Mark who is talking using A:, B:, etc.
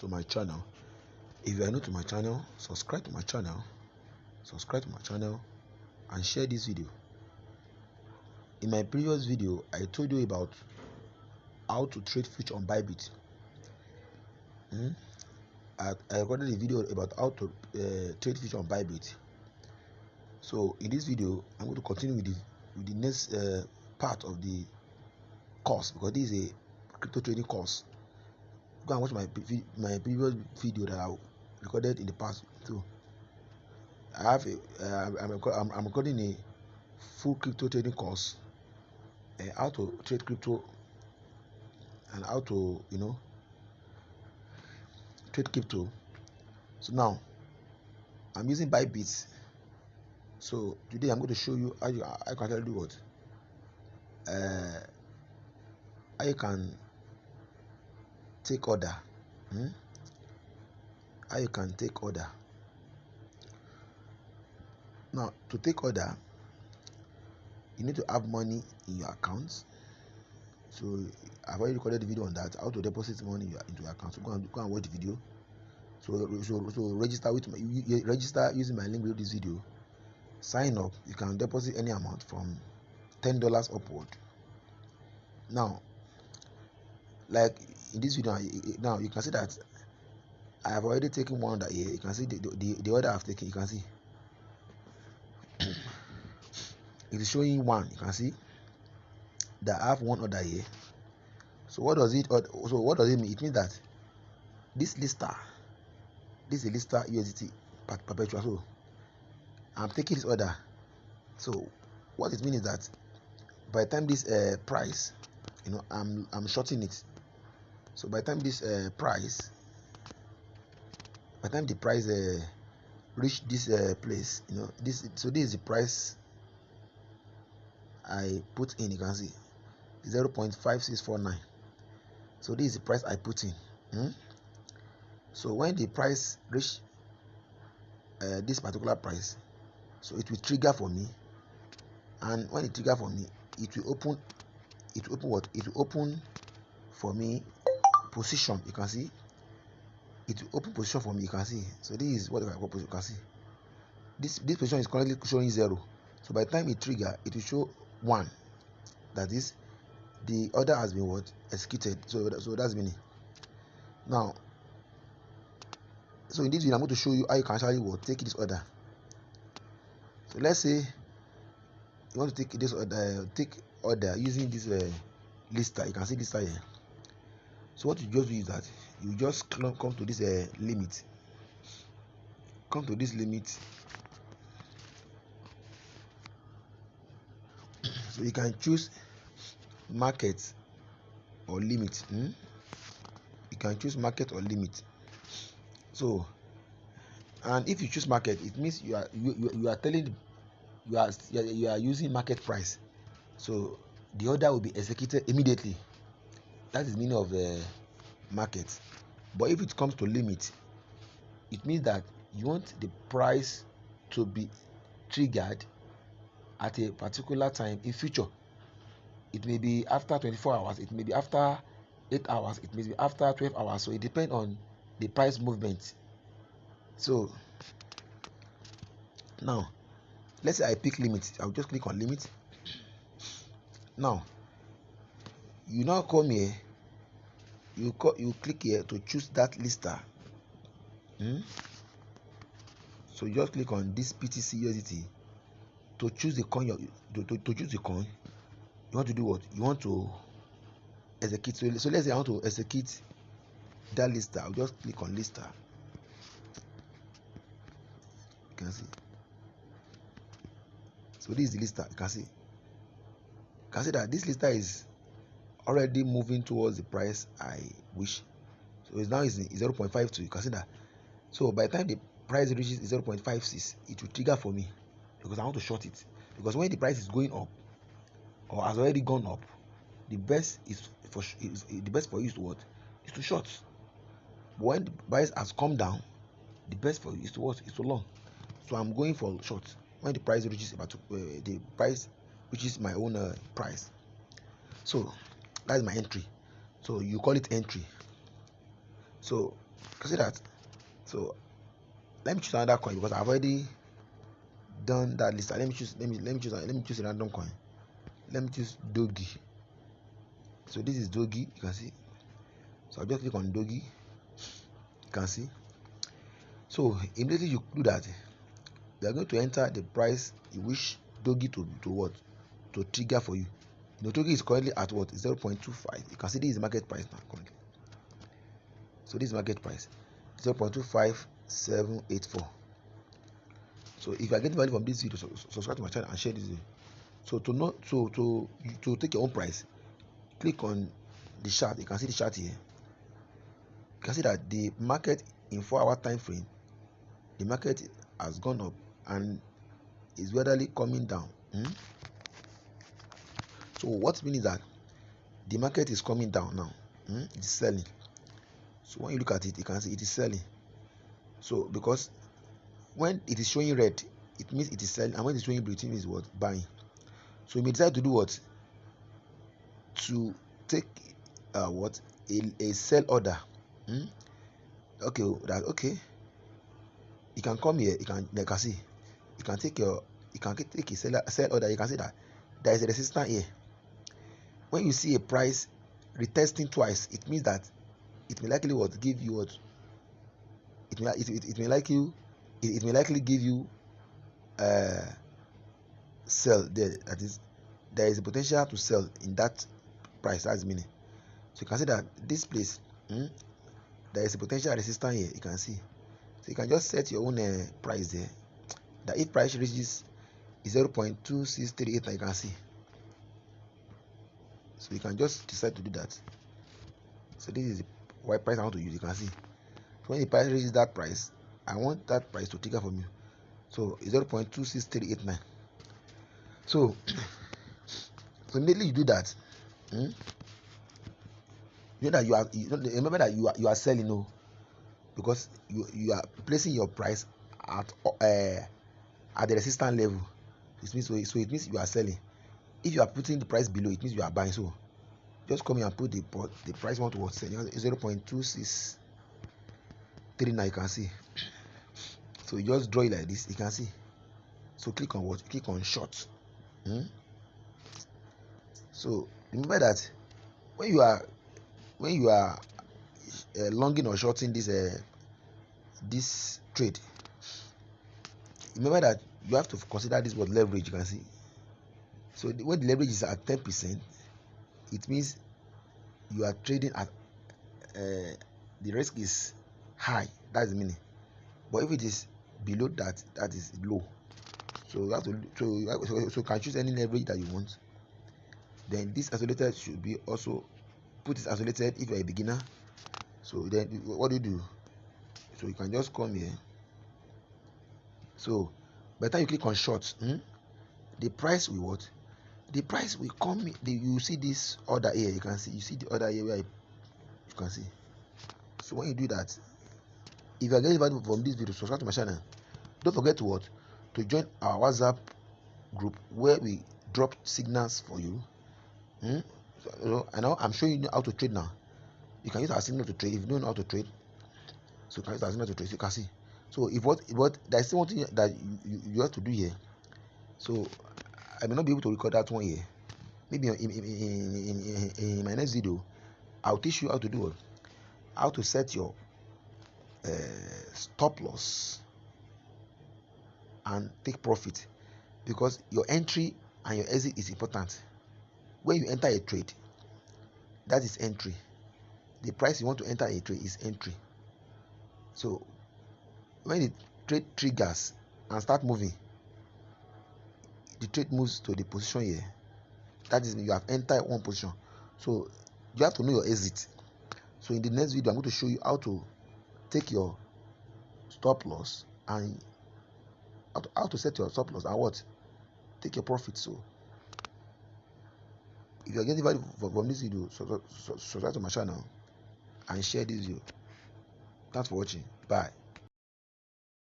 A: to my channel. If you are new to my channel, subscribe to my channel, and share this video. In my previous video, I told you about how to trade future on Bybit. I recorded a video about how to trade future on Bybit. So in this video, I'm going to continue with the next part of the course, because this is a crypto trading course. Go and watch my previous video that I recorded in the past. So I have I'm recording a full crypto trading course, how to trade crypto and how to trade crypto. So now I'm using Bybit. So today I'm going to show you how you can do what how you can take order. How you can take order. Now, to take order, you need to have money in your account. So I've already recorded the video on that, how to deposit money into your account. So go and watch the video. So register register using my link below this video. Sign up. You can deposit any amount from $10 upward. Now, like in this video, now you can see that I have already taken one order here. You can see the order I've taken. You can see it is showing one. You can see that I have one order here. So what does it mean? It means that this lister, this is a lister USDT perpetual. So I'm taking this order. So what it means is that by the time this price, I'm shorting it. So by the time this price, by the time the price reach this place, this is the price I put in. You can see 0.5649. So this is the price I put in. So when the price reach this particular price, so it will trigger for me, and when it trigger for me, it will open what? It will open for me position. You can see it will open position for me. You can see. So this is what I put. You can see this position is currently showing 0. So by the time it trigger, it will show 1. That is, the order has been what? Executed. So that's meaning. Now, so in this video, I'm going to show you how you can actually take this order. So let's say you want to take this order, using this lister. You can see lister here. So what you just do is that you just come to this limit. Come to this limit. So you can choose market or limit. You can choose market or limit. So, and if you choose market, it means you are telling you are using market price. So the order will be executed immediately. That is the meaning of the market. But if it comes to limit, it means that you want the price to be triggered at a particular time in future. It may be after 24 hours, it may be after 8 hours, it may be after 12 hours. So it depends on the price movement. So now let's say I pick limit. I'll just click on limit. Now you now come here, you click here to choose that lister. So you just click on this PTC USDT to choose the coin. To choose the coin, you want to do what? You want to execute. So let's say I want to execute that lister. I'll just click on lister. You can see. So this is the lister. You can see. You can see that this lister is already moving towards the price I wish. So it's now is 0.52. You can see that. So by the time the price reaches 0.56, it will trigger for me, because I want to short it. Because when the price is going up or has already gone up, the best for you is to what? Is to short. But when the price has come down, the best for you is to what? Is to long. So I'm going for short when the price reaches my own price. So that's my entry. So you call it entry. So can see that. So let me choose another coin because I've already done that list. Let me choose a random coin. Let me choose Dogi. So this is Dogi, you can see. So I'll just click on Dogi, you can see. So immediately you do that, you are going to enter the price you wish Dogi to what, to trigger for you. You know, Dogi is currently at what, 0.25. You can see this is market price now currently. So this is market price 0.25784. So if you are getting value from this video, subscribe to my channel and share this video. So to know, to take your own price, click on the chart. You can see the chart here. You can see that the market in 4-hour time frame, the market has gone up and is gradually coming down. So what means that the market is coming down now. It's selling. So when you look at it, you can see it is selling. So because when it is showing red, it means it is selling, and when it is showing blue, it means what, buying. So you may decide to do what, to take what, a sell order. Okay, that okay. You can come here. You can, like I see, you can take a sell order. You can see that there is a resistance here. When you see a price retesting twice, it means that it may likely what, give you what, it may likely give you sell there. That is, there is a potential to sell in that price. That's meaning. So you can see that this place, there is a potential resistance here. You can see. So you can just set your own price there. That if price reaches 0.2638, you can see. So you can just decide to do that. So this is the white price I want to use. You can see. So when the price reaches that price, I want that price to trigger for me. So 0.26389. So immediately you do that. You know that remember that you are selling, no, because you are placing your price at the resistance level. It means so it means you are selling. If you are putting the price below, it means you are buying. So just come here and put the price want to what, sell 0.2639. You can see. So you just draw it like this. You can see. So click on what? Click on short. So remember that when you are longing or shorting this trade, remember that you have to consider this word leverage. You can see. So when the leverage is at 10%, it means you are trading at the risk is high. That's the meaning. But if it is below that, that is low. So you have to so you can choose any leverage that you want. Then this isolated should be also put it isolated if you are a beginner. So then what do? So you can just come here. So by the time you click on short, the price will what? The price will come. You see this order here. You can see. You see the order here where you can see. So when you do that, if you are getting value from this video, subscribe to my channel. Don't forget to what? To join our WhatsApp group where we drop signals for you. So, and now I'm showing you how to trade now. You can use our signal to trade if you don't know how to trade. So you can use our signal to trade. So you can see. So if what there's still one thing that you have to do here. So I may not be able to record that one here. Maybe in my next video, I'll teach you how to do it. How to set your stop loss and take profit, because your entry and your exit is important. When you enter a trade, that is entry. The price you want to enter a trade is entry. So when the trade triggers and start moving, the trade moves to the position here. That is, you have entered one position. So you have to know your exit. So in the next video, I'm going to show you how to take your stop loss and how to set your stop loss and what, take your profit. So if you are getting value from this video, subscribe to my channel and share this video. Thanks for watching. Bye.